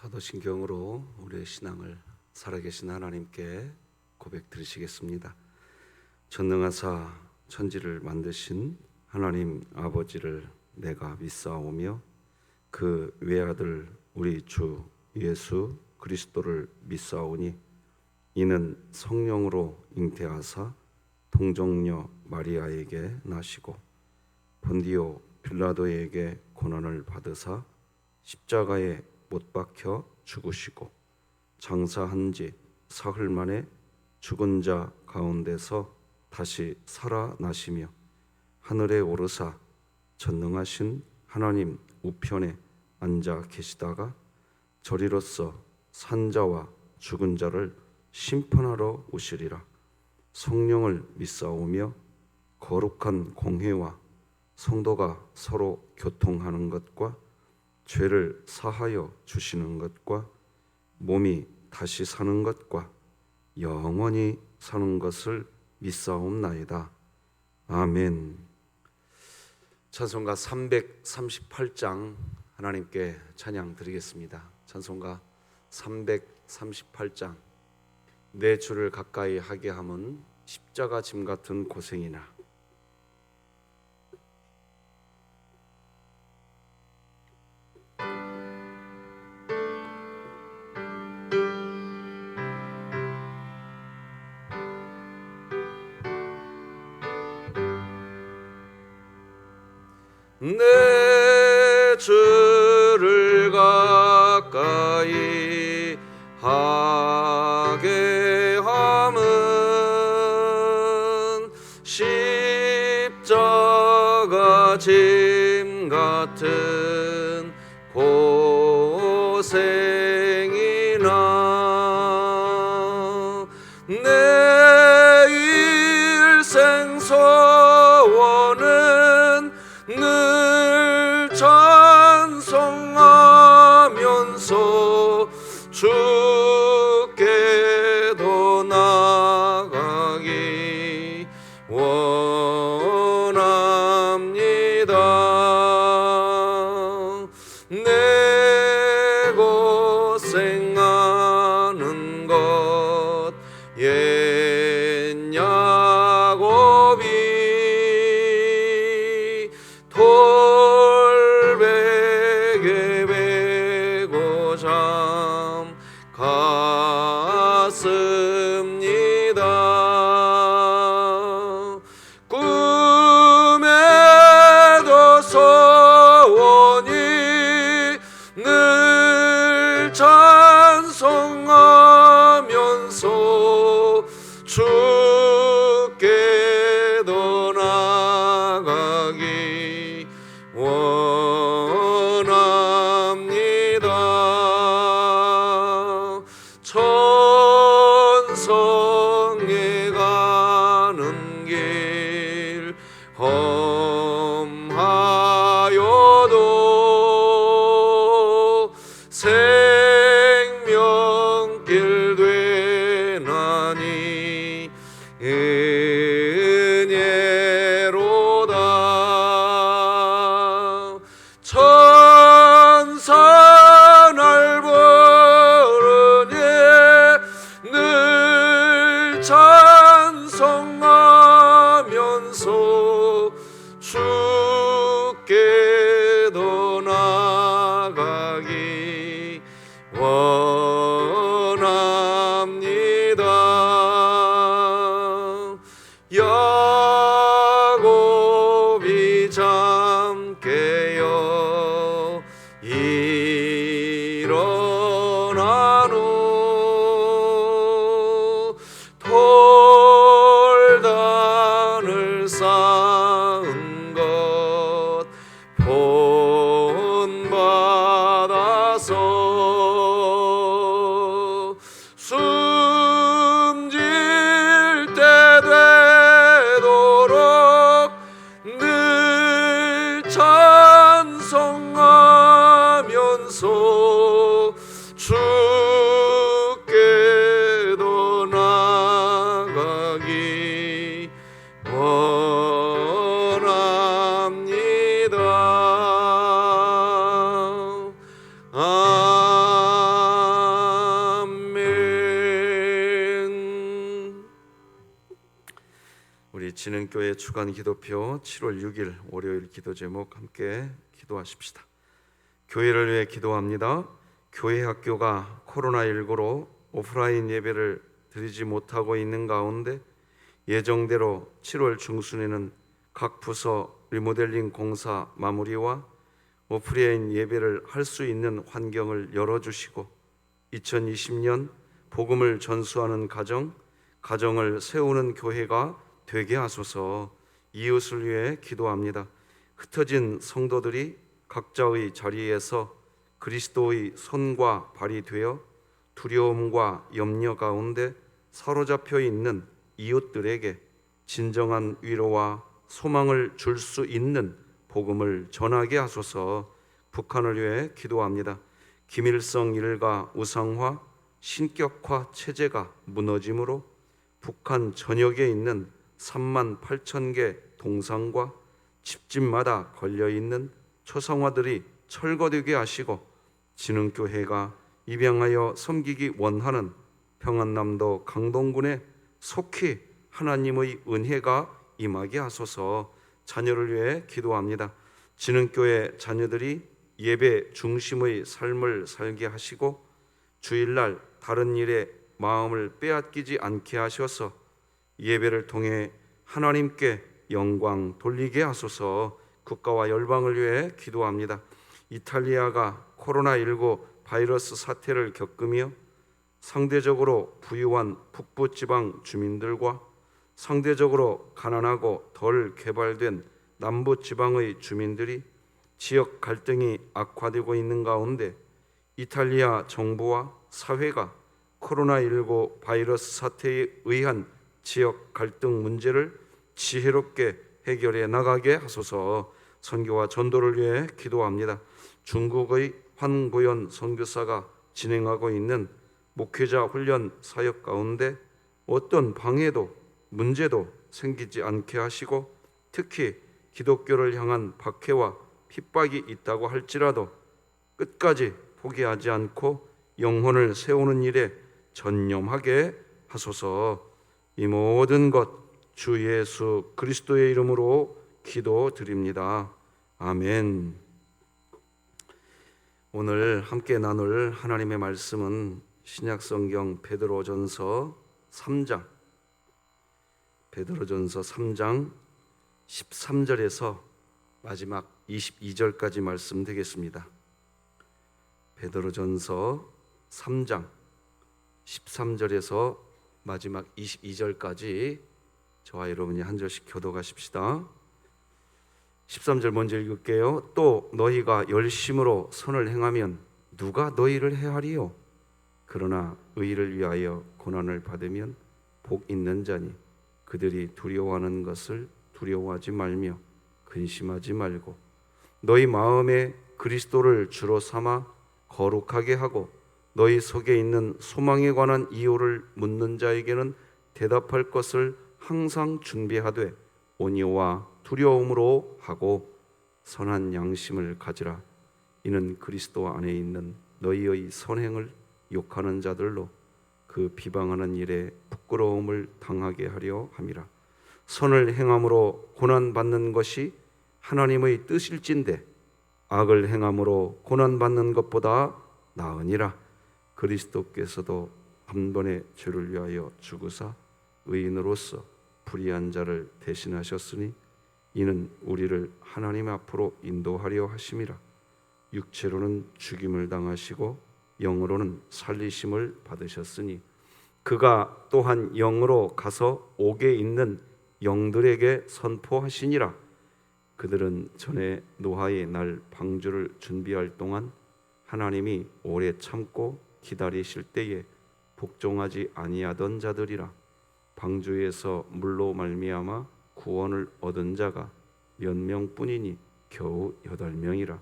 사도신경으로 우리의 신앙을 살아계신 하나님께 고백 드리시겠습니다. 전능하사 천지를 만드신 하나님 아버지를 내가 믿사오며 그 외아들 우리 주 예수 그리스도를 믿사오니 이는 성령으로 잉태하사 동정녀 마리아에게 나시고 본디오 빌라도에게 고난을 받으사 십자가에 못 박혀 죽으시고 장사한 지 사흘 만에 죽은 자 가운데서 다시 살아나시며 하늘에 오르사 전능하신 하나님 우편에 앉아 계시다가 저리로서 산자와 죽은 자를 심판하러 오시리라. 성령을 믿사오며 거룩한 공회와 성도가 서로 교통하는 것과 죄를 사하여 주시는 것과 몸이 다시 사는 것과 영원히 사는 것을 믿사옵나이다. 아멘. 찬송가 338장 하나님께 찬양 드리겠습니다. 찬송가 338장 내 주를 가까이 하게 함은 십자가 짐 같은 고생이나 내 주를 가까이 하게 함은 십자가 짐 같은 고생이나 내 일생 소원은 늘 찬송하면서 주께도 나가기 원합니다. 내 고생하는 것 옛 야곱이 돌베개 베고 잠 갔습니다. 꿈에도 소원이 늘 찬송하면서 주께도 나가기 원합니다. 천성에 가는 길 험하여도 생명길 되나니 은혜로다. 천사 날 부르니 늘 찬송하면서 주께도 나가기 원합니다. 야곱이 잠 깨어 일어난 후 돌단을 쌓은 것 본받아서 숨질 때 되도록 늘 찬송하면서 주께도 나가기 원합니다. 진흥교회 주간 기도표 7월 6일 월요일 기도 제목 함께 기도하십시다. 교회를 위해 기도합니다. 교회 학교가 코로나19로 오프라인 예배를 드리지 못하고 있는 가운데 예정대로 7월 중순에는 각 부서 리모델링 공사 마무리와 오프라인 예배를 할 수 있는 환경을 열어주시고 2020년 복음을 전수하는 가정을 세우는 교회가 되게 하소서. 이웃을 위해 기도합니다. 흩어진 성도들이 각자의 자리에서 그리스도의 손과 발이 되어 두려움과 염려 가운데 사로잡혀 있는 이웃들에게 진정한 위로와 소망을 줄 수 있는 복음을 전하게 하소서. 북한을 위해 기도합니다. 김일성 일가 우상화, 신격화 체제가 무너짐으로 북한 전역에 있는 3만 8천 개 동상과 집집마다 걸려있는 초상화들이 철거되게 하시고 진흥교회가 입양하여 섬기기 원하는 평안남도 강동군에 속히 하나님의 은혜가 임하게 하소서. 자녀를 위해 기도합니다. 진흥교회 자녀들이 예배 중심의 삶을 살게 하시고 주일날 다른 일에 마음을 빼앗기지 않게 하셔서 예배를 통해 하나님께 영광 돌리게 하소서. 국가와 열방을 위해 기도합니다. 이탈리아가 코로나19 바이러스 사태를 겪으며 상대적으로 부유한 북부지방 주민들과 상대적으로 가난하고 덜 개발된 남부지방의 주민들이 지역 갈등이 악화되고 있는 가운데 이탈리아 정부와 사회가 코로나19 바이러스 사태에 의한 지역 갈등 문제를 지혜롭게 해결해 나가게 하소서. 선교와 전도를 위해 기도합니다. 중국의 황보연 선교사가 진행하고 있는 목회자 훈련 사역 가운데 어떤 방해도 문제도 생기지 않게 하시고 특히 기독교를 향한 박해와 핍박이 있다고 할지라도 끝까지 포기하지 않고 영혼을 세우는 일에 전념하게 하소서. 이 모든 것 주 예수 그리스도의 이름으로 기도드립니다. 아멘. 오늘 함께 나눌 하나님의 말씀은 신약성경 베드로전서 3장 13절에서 마지막 22절까지 말씀 되겠습니다. 베드로전서 3장 13절에서 마지막 22절까지 저와 여러분이 한 절씩 교독하십시다. 13절 먼저 읽을게요. 또 너희가 열심으로 선을 행하면 누가 너희를 해하리요? 그러나 의를 위하여 고난을 받으면 복 있는 자니 그들이 두려워하는 것을 두려워하지 말며 근심하지 말고 너희 마음에 그리스도를 주로 삼아 거룩하게 하고 너희 속에 있는 소망에 관한 이유를 묻는 자에게는 대답할 것을 항상 준비하되 온유와 두려움으로 하고 선한 양심을 가지라. 이는 그리스도 안에 있는 너희의 선행을 욕하는 자들로 그 비방하는 일에 부끄러움을 당하게 하려 함이라. 선을 행함으로 고난받는 것이 하나님의 뜻일진데 악을 행함으로 고난받는 것보다 나으니라. 그리스도께서도 한 번의 죄를 위하여 죽으사 의인으로서 불의한 자를 대신하셨으니 이는 우리를 하나님 앞으로 인도하려 하심이라. 육체로는 죽임을 당하시고 영으로는 살리심을 받으셨으니 그가 또한 영으로 가서 옥에 있는 영들에게 선포하시니라. 그들은 전에 노아의 날 방주를 준비할 동안 하나님이 오래 참고 기다리실 때에 복종하지 아니하던 자들이라. 방주에서 물로 말미암아 구원을 얻은 자가 몇 명뿐이니 겨우 8명이라.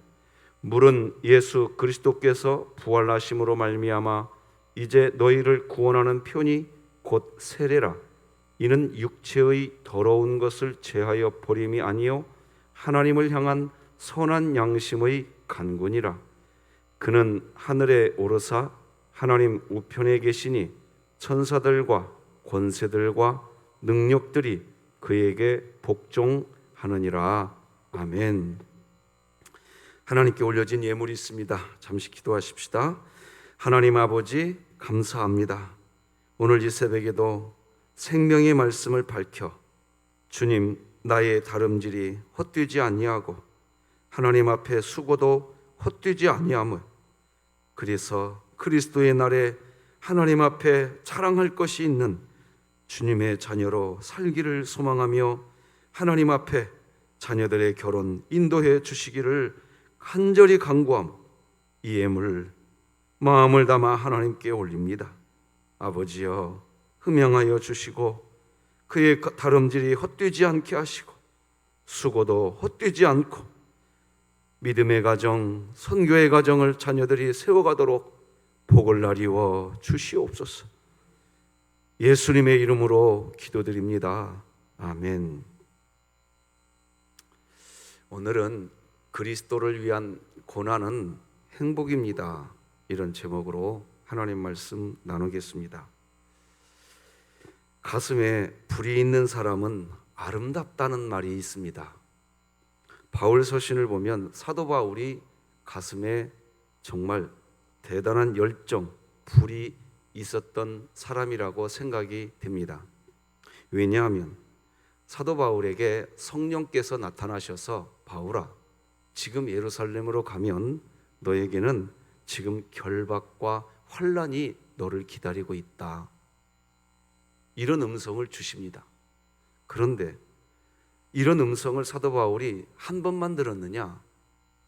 물은 예수 그리스도께서 부활하심으로 말미암아 이제 너희를 구원하는 편이 곧 세례라. 이는 육체의 더러운 것을 제하여 버림이 아니요 하나님을 향한 선한 양심의 간군이라. 그는 하늘에 오르사 하나님 우편에 계시니 천사들과 권세들과 능력들이 그에게 복종하느니라. 아멘. 하나님께 올려진 예물이 있습니다. 잠시 기도하십시다. 하나님 아버지, 감사합니다. 오늘 이 새벽에도 생명의 말씀을 밝혀 주님, 나의 다름질이 헛되지 아니하고 하나님 앞에 수고도 헛되지 아니하며 그래서 그리스도의 날에 하나님 앞에 자랑할 것이 있는 주님의 자녀로 살기를 소망하며 하나님 앞에 자녀들의 결혼 인도해 주시기를 간절히 간구함, 이 예물 마음을 담아 하나님께 올립니다. 아버지여, 흠양하여 주시고 그의 다름질이 헛되지 않게 하시고 수고도 헛되지 않고 믿음의 가정, 선교의 가정을 자녀들이 세워가도록 복을 나리워 주시옵소서. 예수님의 이름으로 기도드립니다. 아멘. 오늘은 그리스도를 위한 고난은 행복입니다. 이런 제목으로 하나님 말씀 나누겠습니다. 가슴에 불이 있는 사람은 아름답다는 말이 있습니다. 바울 서신을 보면 사도 바울이 가슴에 정말 대단한 열정, 불이 있었던 사람이라고 생각이 됩니다. 왜냐하면 사도 바울에게 성령께서 나타나셔서 바울아, 지금 예루살렘으로 가면 너에게는 지금 결박과 환난이 너를 기다리고 있다. 이런 음성을 주십니다. 그런데 이런 음성을 사도 바울이 한 번만 들었느냐?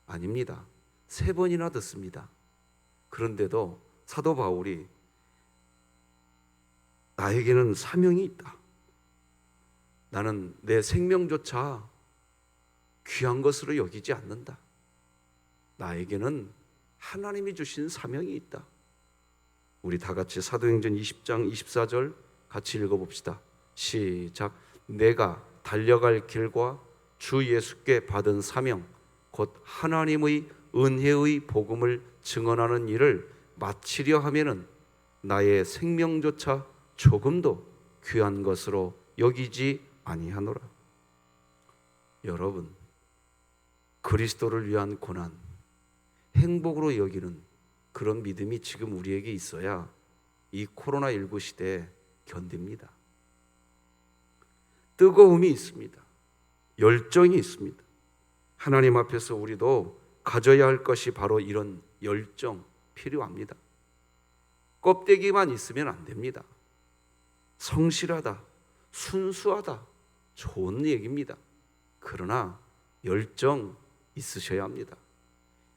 아닙니다. 3번이나 듣습니다. 그런데도 사도 바울이 나에게는 사명이 있다. 나는 내 생명조차 귀한 것으로 여기지 않는다. 나에게는 하나님이 주신 사명이 있다. 우리 다 같이 사도행전 20장 24절 같이 읽어봅시다. 시작. 내가 달려갈 길과 주 예수께 받은 사명 곧 하나님의 은혜의 복음을 증언하는 일을 마치려 하면은 나의 생명조차 조금도 귀한 것으로 여기지 아니하노라. 여러분, 그리스도를 위한 고난, 행복으로 여기는 그런 믿음이 지금 우리에게 있어야 이 코로나19 시대에 견딥니다. 뜨거움이 있습니다. 열정이 있습니다. 하나님 앞에서 우리도 가져야 할 것이 바로 이런 열정 필요합니다. 껍데기만 있으면 안 됩니다. 성실하다, 순수하다, 좋은 얘기입니다. 그러나 열정 있으셔야 합니다.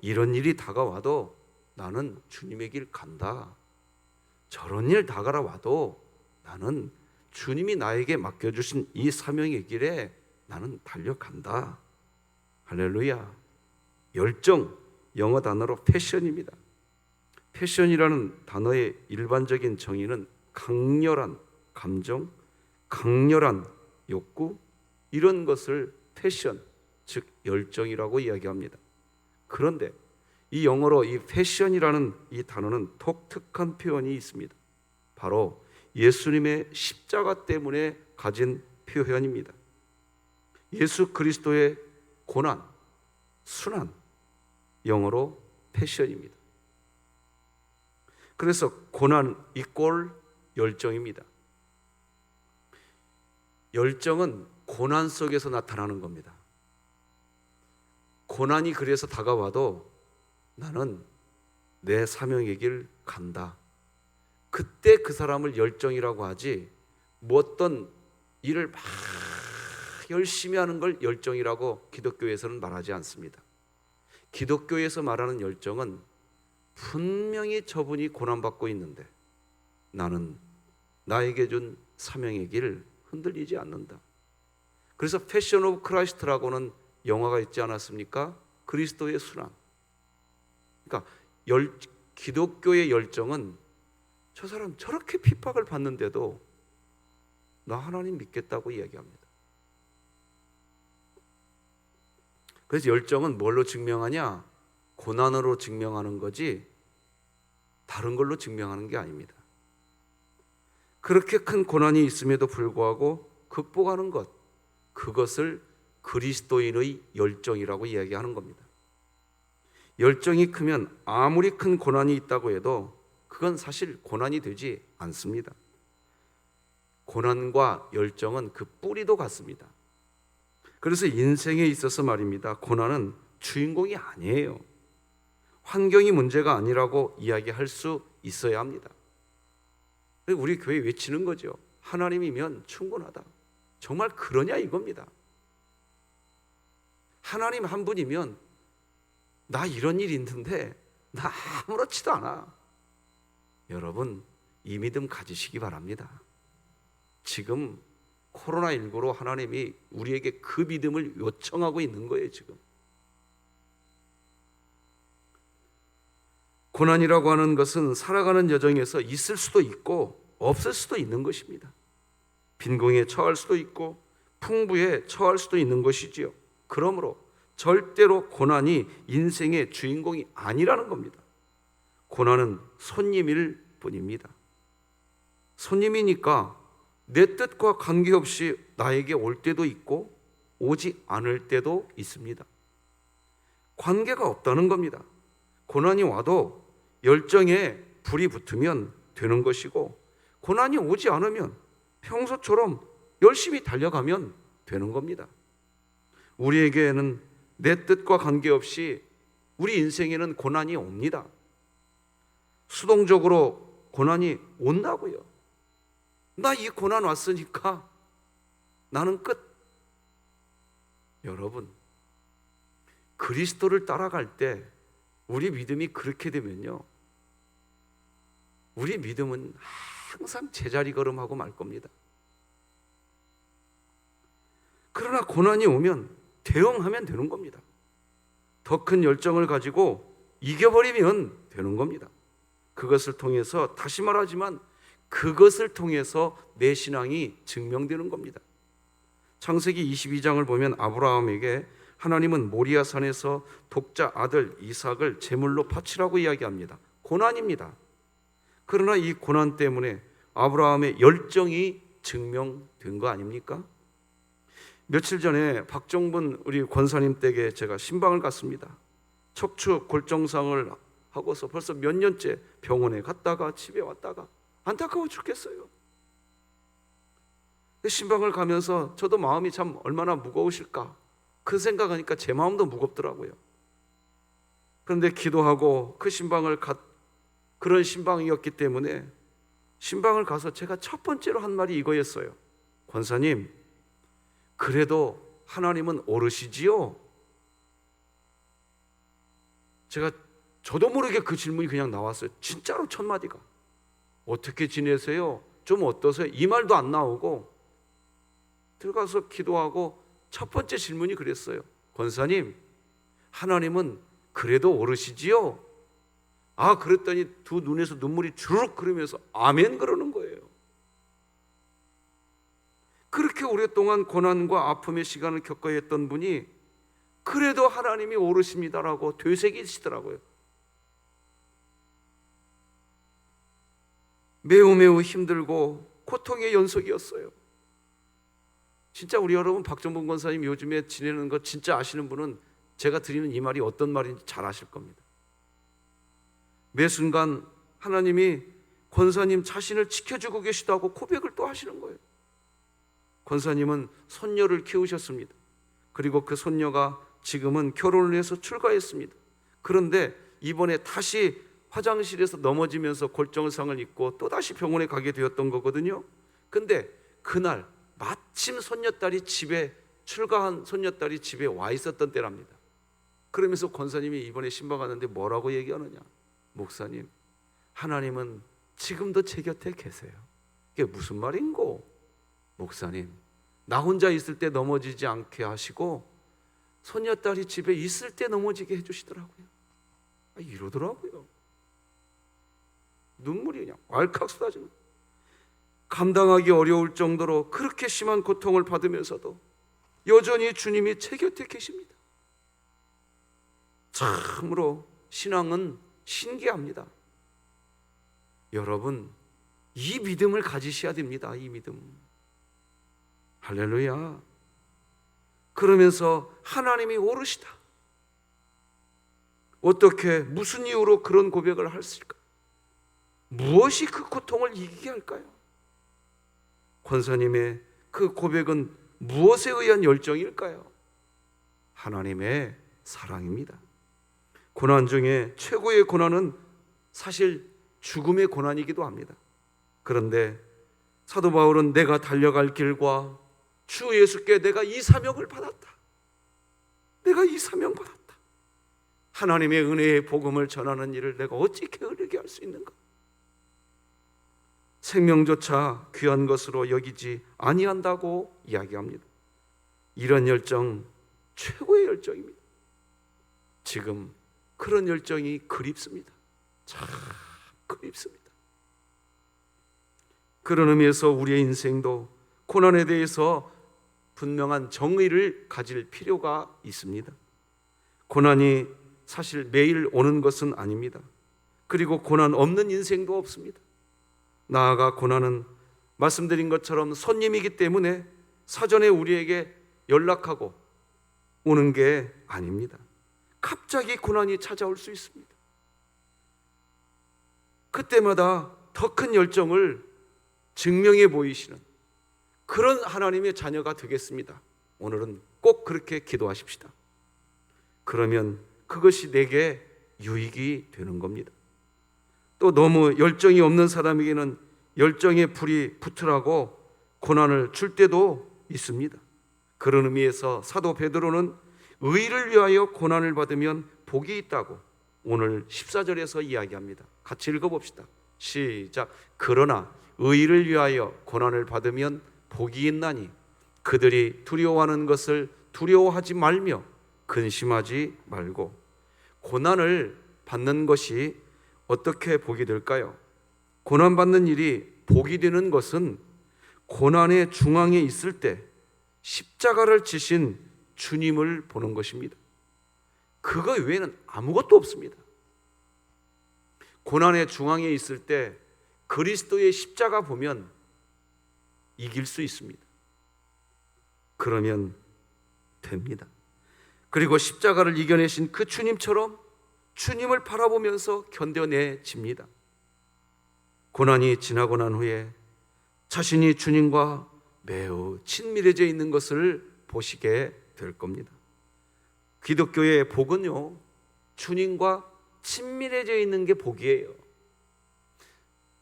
이런 일이 다가와도 나는 주님의 길 간다. 저런 일 다가와도 나는 주님이 나에게 맡겨주신 이 사명의 길에 나는 달려간다. 할렐루야. 열정, 영어 단어로 패션입니다. 패션이라는 단어의 일반적인 정의는 강렬한 감정, 강렬한 욕구, 이런 것을 패션, 즉 열정이라고 이야기합니다. 그런데 이 영어로 이 패션이라는 이 단어는 독특한 표현이 있습니다. 바로 예수님의 십자가 때문에 가진 표현입니다. 예수 그리스도의 고난, 순환, 영어로 패션입니다. 그래서 고난 이꼴 열정입니다. 열정은 고난 속에서 나타나는 겁니다. 고난이 그래서 다가와도 나는 내 사명의 길 간다. 그때 그 사람을 열정이라고 하지, 뭐 어떤 일을 막 열심히 하는 걸 열정이라고 기독교에서는 말하지 않습니다. 기독교에서 말하는 열정은 분명히 저분이 고난받고 있는데 나는 나에게 준 사명의 길 흔들리지 않는다. 그래서 패션 오브 크라이스트라고는 영화가 있지 않았습니까? 그리스도의 순환. 그러니까 기독교의 열정은 저 사람 저렇게 핍박을 받는데도 나 하나님 믿겠다고 이야기합니다. 그래서 열정은 뭘로 증명하냐? 고난으로 증명하는 거지 다른 걸로 증명하는 게 아닙니다. 그렇게 큰 고난이 있음에도 불구하고 극복하는 것, 그것을 그리스도인의 열정이라고 이야기하는 겁니다. 열정이 크면 아무리 큰 고난이 있다고 해도 그건 사실 고난이 되지 않습니다. 고난과 열정은 그 뿌리도 같습니다. 그래서 인생에 있어서 말입니다, 고난은 주인공이 아니에요. 환경이 문제가 아니라고 이야기할 수 있어야 합니다. 우리 교회 외치는 거죠. 하나님이면 충분하다. 정말 그러냐 이겁니다. 하나님 한 분이면 나 이런 일이 있는데 나 아무렇지도 않아. 여러분, 이 믿음 가지시기 바랍니다. 지금 코로나19로 하나님이 우리에게 그 믿음을 요청하고 있는 거예요. 지금 고난이라고 하는 것은 살아가는 여정에서 있을 수도 있고 없을 수도 있는 것입니다. 빈곤에 처할 수도 있고 풍부에 처할 수도 있는 것이지요. 그러므로 절대로 고난이 인생의 주인공이 아니라는 겁니다. 고난은 손님일 뿐입니다. 손님이니까 내 뜻과 관계없이 나에게 올 때도 있고 오지 않을 때도 있습니다. 관계가 없다는 겁니다. 고난이 와도 열정에 불이 붙으면 되는 것이고, 고난이 오지 않으면 평소처럼 열심히 달려가면 되는 겁니다. 우리에게는 내 뜻과 관계없이 우리 인생에는 고난이 옵니다. 수동적으로 고난이 온다고요. 나 이 고난 왔으니까 나는 끝. 여러분, 그리스도를 따라갈 때 우리 믿음이 그렇게 되면요, 우리 믿음은 항상 제자리 걸음하고 말 겁니다. 그러나 고난이 오면 대응하면 되는 겁니다. 더 큰 열정을 가지고 이겨버리면 되는 겁니다. 그것을 통해서, 다시 말하지만 그것을 통해서 내 신앙이 증명되는 겁니다. 창세기 22장을 보면 아브라함에게 하나님은 모리아 산에서 독자 아들 이삭을 제물로 바치라고 이야기합니다. 고난입니다. 그러나 이 고난 때문에 아브라함의 열정이 증명된 거 아닙니까? 며칠 전에 박정분 우리 권사님 댁에 제가 신방을 갔습니다. 척추 골정상을 하고서 벌써 몇 년째 병원에 갔다가 집에 왔다가 안타까워 죽겠어요. 신방을 가면서 저도 마음이 참 얼마나 무거우실까, 그 생각하니까 제 마음도 무겁더라고요. 그런데 기도하고 그 신방을 그런 신방이었기 때문에 신방을 가서 제가 첫 번째로 한 말이 이거였어요. 권사님, 그래도 하나님은 오르시지요? 저도 모르게 그 질문이 그냥 나왔어요. 진짜로 첫 마디가. 어떻게 지내세요? 좀 어떠세요? 이 말도 안 나오고 들어가서 기도하고 첫 번째 질문이 그랬어요. 권사님, 하나님은 그래도 오르시지요? 아, 그랬더니 두 눈에서 눈물이 주르륵 흐르면서 아멘 그러는 거예요. 그렇게 오랫동안 고난과 아픔의 시간을 겪어야 했던 분이 그래도 하나님이 오르십니다라고 되새기시더라고요. 매우 힘들고 고통의 연속이었어요. 진짜 우리 여러분, 박정분 권사님 요즘에 지내는 거 진짜 아시는 분은 제가 드리는 이 말이 어떤 말인지 잘 아실 겁니다. 매 순간 하나님이 권사님 자신을 지켜주고 계시다고 고백을 또 하시는 거예요. 권사님은 손녀를 키우셨습니다. 그리고 그 손녀가 지금은 결혼을 해서 출가했습니다. 그런데 이번에 다시 화장실에서 넘어지면서 골정상을 입고 또다시 병원에 가게 되었던 거거든요. 근데 그날 마침 출가한 손녀딸이 집에 와 있었던 때랍니다. 그러면서 권사님이 이번에 신방 갔는데 뭐라고 얘기하느냐? 목사님, 하나님은 지금도 제 곁에 계세요. 이게 무슨 말인고? 목사님, 나 혼자 있을 때 넘어지지 않게 하시고 손녀딸이 집에 있을 때 넘어지게 해주시더라고요. 이러더라고요. 눈물이 그냥 왈칵 쏟아지는, 감당하기 어려울 정도로 그렇게 심한 고통을 받으면서도 여전히 주님이 제 곁에 계십니다. 참으로 신앙은 신기합니다. 여러분, 이 믿음을 가지셔야 됩니다. 이 믿음. 할렐루야. 그러면서 하나님이 오르시다. 어떻게 무슨 이유로 그런 고백을 했을까? 무엇이 그 고통을 이기게 할까요? 권사님의 그 고백은 무엇에 의한 열정일까요? 하나님의 사랑입니다. 고난 중에 최고의 고난은 사실 죽음의 고난이기도 합니다. 그런데 사도 바울은 내가 달려갈 길과 주 예수께 내가 이 사명을 받았다. 내가 이 사명 받았다. 하나님의 은혜의 복음을 전하는 일을 내가 어찌 게으르게 할 수 있는가? 생명조차 귀한 것으로 여기지 아니한다고 이야기합니다. 이런 열정 최고의 열정입니다. 지금 그런 열정이 그립습니다. 참 그립습니다. 그런 의미에서 우리의 인생도 고난에 대해서 분명한 정의를 가질 필요가 있습니다. 고난이 사실 매일 오는 것은 아닙니다. 그리고 고난 없는 인생도 없습니다. 나아가 고난은 말씀드린 것처럼 손님이기 때문에 사전에 우리에게 연락하고 오는 게 아닙니다. 갑자기 고난이 찾아올 수 있습니다. 그때마다 더 큰 열정을 증명해 보이시는 그런 하나님의 자녀가 되겠습니다. 오늘은 꼭 그렇게 기도하십시다. 그러면 그것이 내게 유익이 되는 겁니다. 또 너무 열정이 없는 사람에게는 열정의 불이 붙으라고 고난을 줄 때도 있습니다. 그런 의미에서 사도 베드로는 의를 위하여 고난을 받으면 복이 있다고 오늘 14절에서 이야기합니다. 같이 읽어봅시다. 시작. 그러나 의를 위하여 고난을 받으면 복이 있나니 그들이 두려워하는 것을 두려워하지 말며 근심하지 말고. 고난을 받는 것이 어떻게 복이 될까요? 고난받는 일이 복이 되는 것은 고난의 중앙에 있을 때 십자가를 지신 주님을 보는 것입니다. 그거 외에는 아무것도 없습니다. 고난의 중앙에 있을 때 그리스도의 십자가 보면 이길 수 있습니다. 그러면 됩니다. 그리고 십자가를 이겨내신 그 주님처럼 주님을 바라보면서 견뎌내집니다. 고난이 지나고 난 후에 자신이 주님과 매우 친밀해져 있는 것을 보시게 될 겁니다. 기독교의 복은요, 주님과 친밀해져 있는 게 복이에요.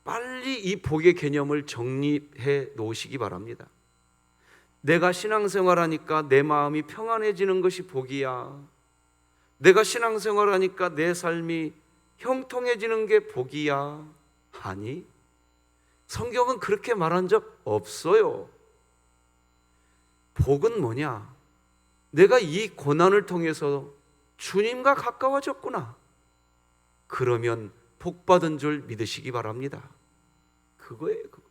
빨리 이 복의 개념을 정립해 놓으시기 바랍니다. 내가 신앙생활하니까 내 마음이 평안해지는 것이 복이야. 내가 신앙생활하니까 내 삶이 형통해지는 게 복이야. 아니, 성경은 그렇게 말한 적 없어요. 복은 뭐냐? 내가 이 고난을 통해서 주님과 가까워졌구나. 그러면 복받은 줄 믿으시기 바랍니다. 그거예요, 그거.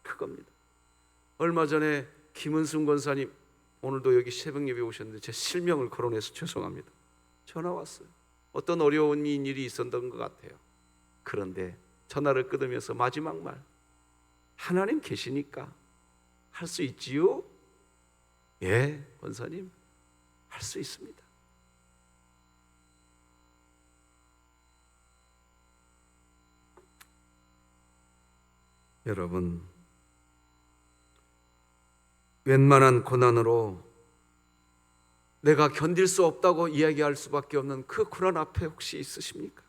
그겁니다. 얼마 전에 김은순 권사님, 오늘도 여기 새벽 예배 오셨는데 제 실명을 거론해서 죄송합니다. 전화 왔어요. 어떤 어려운 일이 있었던 것 같아요. 그런데 전화를 끊으면서 마지막 말, 하나님 계시니까 할 수 있지요? 예, 권사님, 할 수 있습니다. 여러분, 웬만한 고난으로 내가 견딜 수 없다고 이야기할 수밖에 없는 그 고난 앞에 혹시 있으십니까?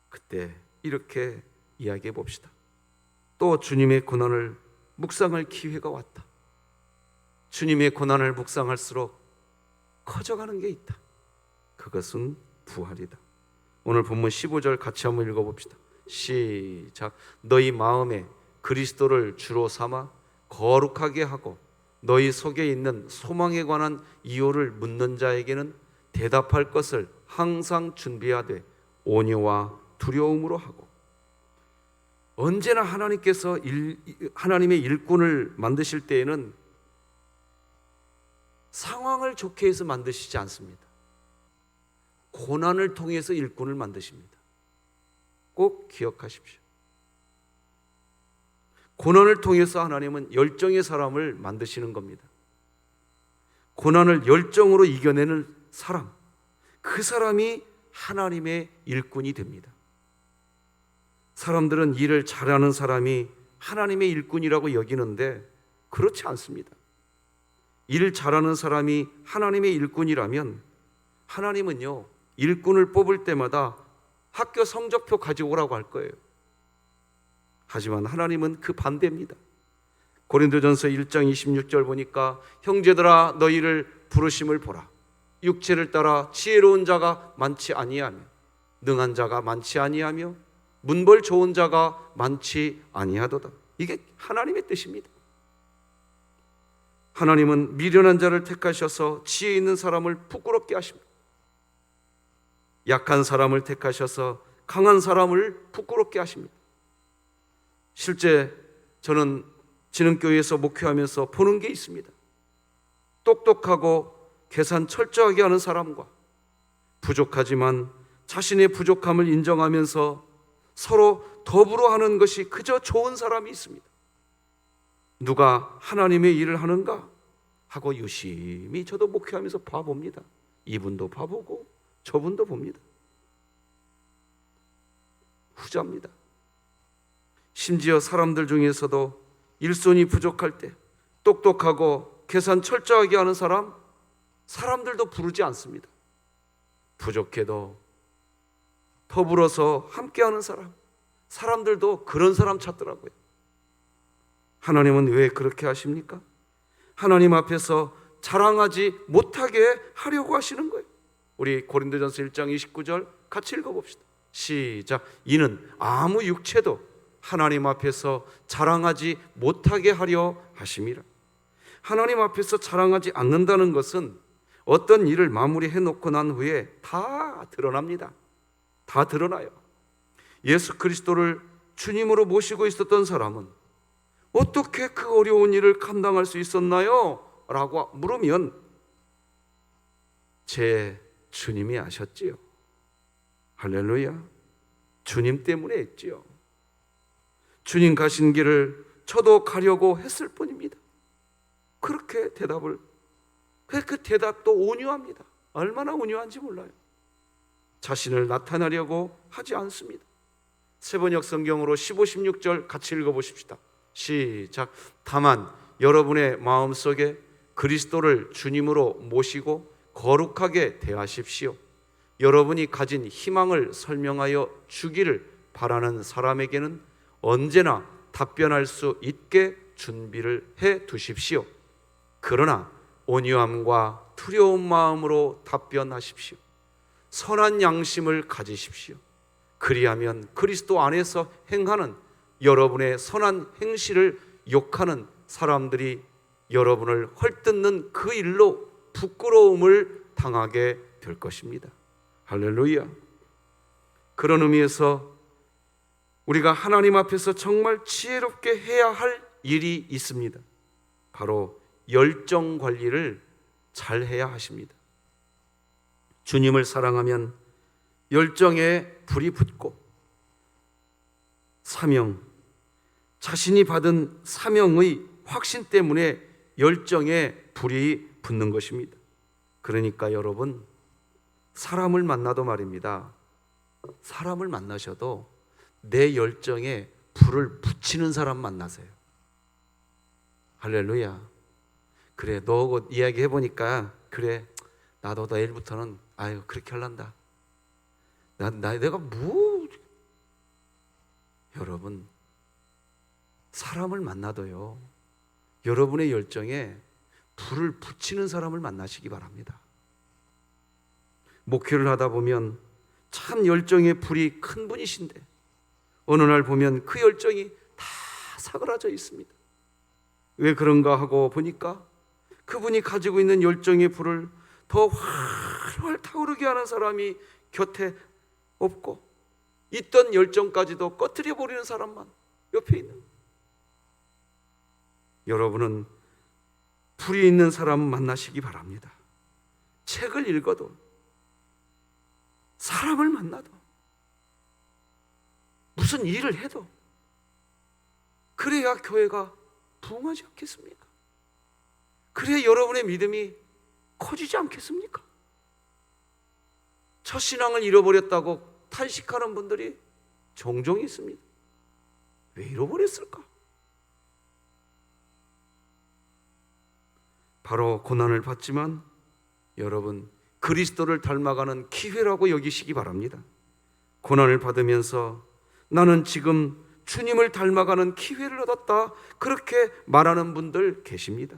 그때 이렇게 이야기해 봅시다. 또 주님의 고난을 묵상할 기회가 왔다. 주님의 고난을 묵상할수록 커져가는 게 있다. 그것은 부활이다. 오늘 본문 15절 같이 한번 읽어봅시다. 시작. 너희 마음에 그리스도를 주로 삼아 거룩하게 하고 너희 속에 있는 소망에 관한 이유를 묻는 자에게는 대답할 것을 항상 준비하되 온유와 두려움으로 하고. 언제나 하나님께서 하나님의 일꾼을 만드실 때에는 상황을 좋게 해서 만드시지 않습니다. 고난을 통해서 일꾼을 만드십니다. 꼭 기억하십시오. 고난을 통해서 하나님은 열정의 사람을 만드시는 겁니다. 고난을 열정으로 이겨내는 사람, 그 사람이 하나님의 일꾼이 됩니다. 사람들은 일을 잘하는 사람이 하나님의 일꾼이라고 여기는데 그렇지 않습니다. 일 잘하는 사람이 하나님의 일꾼이라면 하나님은요, 일꾼을 뽑을 때마다 학교 성적표 가지고 오라고 할 거예요. 하지만 하나님은 그 반대입니다. 고린도전서 1장 26절 보니까 형제들아 너희를 부르심을 보라. 육체를 따라 지혜로운 자가 많지 아니하며 능한 자가 많지 아니하며 문벌 좋은 자가 많지 아니하도다. 이게 하나님의 뜻입니다. 하나님은 미련한 자를 택하셔서 지혜 있는 사람을 부끄럽게 하십니다. 약한 사람을 택하셔서 강한 사람을 부끄럽게 하십니다. 실제 저는 진흥교회에서 목회하면서 보는 게 있습니다. 똑똑하고 계산 철저하게 하는 사람과 부족하지만 자신의 부족함을 인정하면서 서로 더불어 하는 것이 그저 좋은 사람이 있습니다. 누가 하나님의 일을 하는가 하고 유심히 저도 목회하면서 봐봅니다. 이분도 봐보고 저분도 봅니다. 후자입니다. 심지어 사람들 중에서도 일손이 부족할 때 똑똑하고 계산 철저하게 하는 사람들도 부르지 않습니다. 부족해도 더불어서 함께하는 사람들도 그런 사람 찾더라고요. 하나님은 왜 그렇게 하십니까? 하나님 앞에서 자랑하지 못하게 하려고 하시는 거예요. 우리 고린도전서 1장 29절 같이 읽어봅시다. 시작. 이는 아무 육체도 하나님 앞에서 자랑하지 못하게 하려 하심이라. 하나님 앞에서 자랑하지 않는다는 것은 어떤 일을 마무리해 놓고 난 후에 다 드러납니다. 다 드러나요. 예수 그리스도를 주님으로 모시고 있었던 사람은 어떻게 그 어려운 일을 감당할 수 있었나요? 라고 물으면 제 주님이 아셨지요. 할렐루야. 주님 때문에 했지요. 주님 가신 길을 저도 가려고 했을 뿐입니다. 그렇게 대답을, 그 대답도 온유합니다. 얼마나 온유한지 몰라요. 자신을 나타내려고 하지 않습니다. 세번역 성경으로 15, 16절 같이 읽어보십시다. 시작. 다만 여러분의 마음속에 그리스도를 주님으로 모시고 거룩하게 대하십시오. 여러분이 가진 희망을 설명하여 주기를 바라는 사람에게는 언제나 답변할 수 있게 준비를 해 두십시오. 그러나 온유함과 두려운 마음으로 답변하십시오. 선한 양심을 가지십시오. 그리하면 그리스도 안에서 행하는 여러분의 선한 행실을 욕하는 사람들이 여러분을 헐뜯는 그 일로 부끄러움을 당하게 될 것입니다. 할렐루야. 그런 의미에서 우리가 하나님 앞에서 정말 지혜롭게 해야 할 일이 있습니다. 바로 열정 관리를 잘 해야 하십니다. 주님을 사랑하면 열정에 불이 붙고 자신이 받은 사명의 확신 때문에 열정에 불이 붙는 것입니다. 그러니까 여러분, 사람을 만나도 말입니다. 사람을 만나셔도 내 열정에 불을 붙이는 사람 만나세요. 할렐루야. 그래, 너하고 이야기해보니까 그래, 나도 내일부터는 그렇게 할란다. 내가 여러분, 사람을 만나도요, 여러분의 열정에 불을 붙이는 사람을 만나시기 바랍니다. 목회를 하다 보면 참 열정에 불이 큰 분이신데 어느 날 보면 그 열정이 다 사그라져 있습니다. 왜 그런가 하고 보니까 그분이 가지고 있는 열정의 불을 더 활활 타오르게 하는 사람이 곁에 없고 있던 열정까지도 꺼트려 버리는 사람만 옆에 있는. 여러분은 불이 있는 사람 만나시기 바랍니다. 책을 읽어도 사람을 만나도 무슨 일을 해도 그래야 교회가 부흥하지 않겠습니까? 그래야 여러분의 믿음이 커지지 않겠습니까? 첫 신앙을 잃어버렸다고 탄식하는 분들이 종종 있습니다. 왜 잃어버렸을까? 바로 고난을 받지만 여러분, 그리스도를 닮아가는 기회라고 여기시기 바랍니다. 고난을 받으면서 나는 지금 주님을 닮아가는 기회를 얻었다, 그렇게 말하는 분들 계십니다.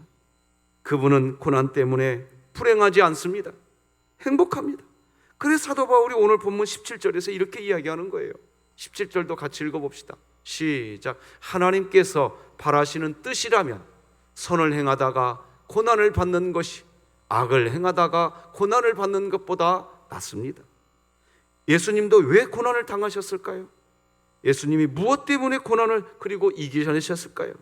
그분은 고난 때문에 불행하지 않습니다. 행복합니다. 그래서 사도 바울이 오늘 본문 17절에서 이렇게 이야기하는 거예요. 17절도 같이 읽어봅시다. 시작. 하나님께서 바라시는 뜻이라면 선을 행하다가 고난을 받는 것이 악을 행하다가 고난을 받는 것보다 낫습니다. 예수님도 왜 고난을 당하셨을까요? 예수님이 무엇 때문에 고난을 그리고 이기셨을까요?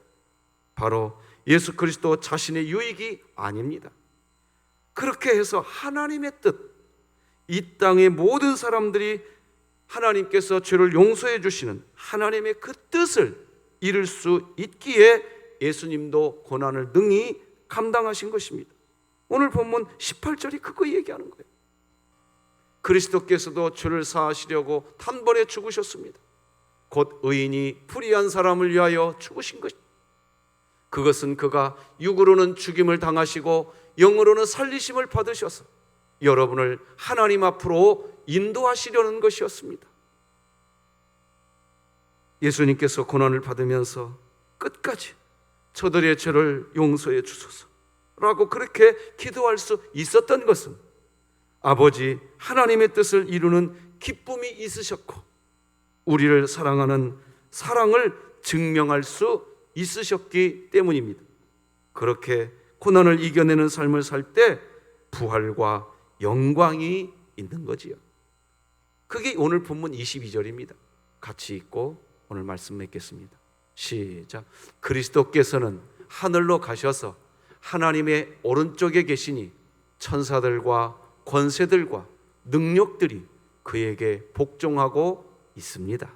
바로 예수 그리스도 자신의 유익이 아닙니다. 그렇게 해서 하나님의 뜻, 이 땅의 모든 사람들이 하나님께서 죄를 용서해 주시는 하나님의 그 뜻을 이룰 수 있기에 예수님도 고난을 능히 감당하신 것입니다. 오늘 본문 18절이 그거 얘기하는 거예요. 그리스도께서도 죄를 사하시려고 단번에 죽으셨습니다. 곧 의인이 불의한 사람을 위하여 죽으신 것입니다. 그것은 그가 육으로는 죽임을 당하시고 영으로는 살리심을 받으셔서 여러분을 하나님 앞으로 인도하시려는 것이었습니다. 예수님께서 고난을 받으면서 끝까지 저들의 죄를 용서해 주소서 라고 그렇게 기도할 수 있었던 것은 아버지 하나님의 뜻을 이루는 기쁨이 있으셨고 우리를 사랑하는 사랑을 증명할 수 있으셨기 때문입니다. 그렇게 고난을 이겨내는 삶을 살 때 부활과 영광이 있는 거지요. 그게 오늘 본문 22절입니다. 같이 읽고 오늘 말씀 맺겠습니다. 시작. 그리스도께서는 하늘로 가셔서 하나님의 오른쪽에 계시니 천사들과 권세들과 능력들이 그에게 복종하고 있습니다.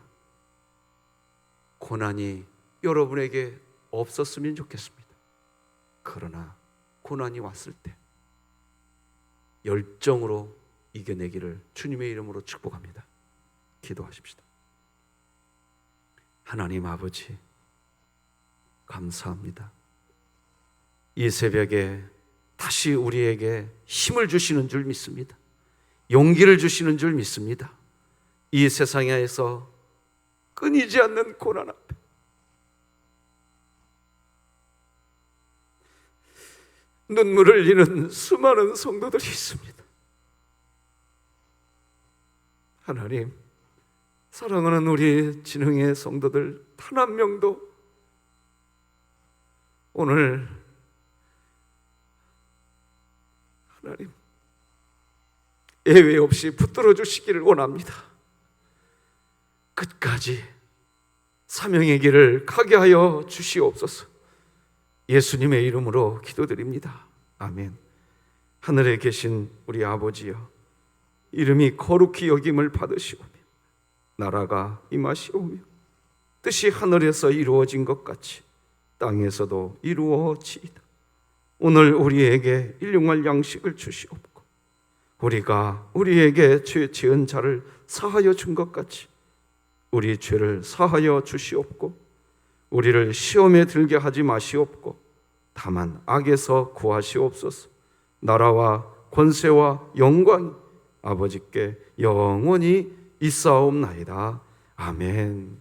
고난이 여러분에게 없었으면 좋겠습니다. 그러나 고난이 왔을 때 열정으로 이겨내기를 주님의 이름으로 축복합니다. 기도하십시다. 하나님 아버지, 감사합니다. 이 새벽에 다시 우리에게 힘을 주시는 줄 믿습니다. 용기를 주시는 줄 믿습니다. 이 세상에서 끊이지 않는 고난 앞에 눈물을 흘리는 수많은 성도들이 있습니다. 하나님, 사랑하는 우리 진흥의 성도들 단 한 명도 오늘 하나님 예외 없이 붙들어 주시기를 원합니다. 끝까지 사명의 길을 가게 하여 주시옵소서. 예수님의 이름으로 기도드립니다. 아멘. 하늘에 계신 우리 아버지여, 이름이 거룩히 여김을 받으시오며 나라가 임하시오며 뜻이 하늘에서 이루어진 것 같이 땅에서도 이루어지이다. 오늘 우리에게 일용할 양식을 주시옵고 우리가 우리에게 죄 지은 자를 사하여 준 것 같이 우리 죄를 사하여 주시옵고 우리를 시험에 들게 하지 마시옵고 다만 악에서 구하시옵소서. 나라와 권세와 영광이 아버지께 영원히 있사옵나이다. 아멘.